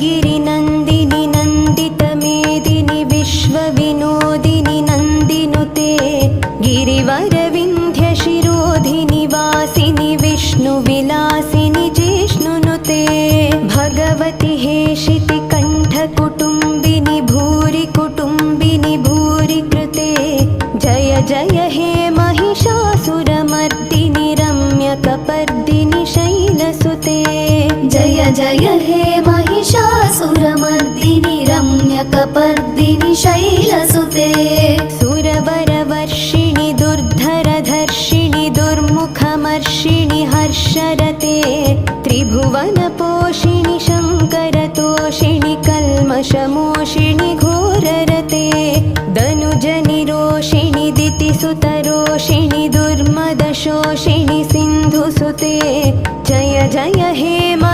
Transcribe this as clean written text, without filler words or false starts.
गिरिनन्दिनि नन्दितमेदिनि विश्वविनोदिनि नन्दिनुते गिरिवरविन्ध्यशिरोधिनि वासिनि विष्णुविलासिनि जिष्णुनुते भगवति हेशितिकण्ठकुटुम्बिनि भूरि कुटुम्बिनि भूरि कृते जय जय हे महिषासुरमर्दिनि रम्यकपर्दिनि शैलसुते जय जय हे महिषासुरमर्दिनि रम्यकपर्दिनि शैलसुते सुरवरवर्षिणि दुर्धरधर्षिणि दुर्मुखमर्षिणि हर्षरते त्रिभुवनपोषिणि शङ्करतोषिणि कल्मषमोषिणि घोररते दनुजनिरोषिणि दितिसुतरोषिणि दुर्मदशोषिणि सिन्धुसुते जय जय हे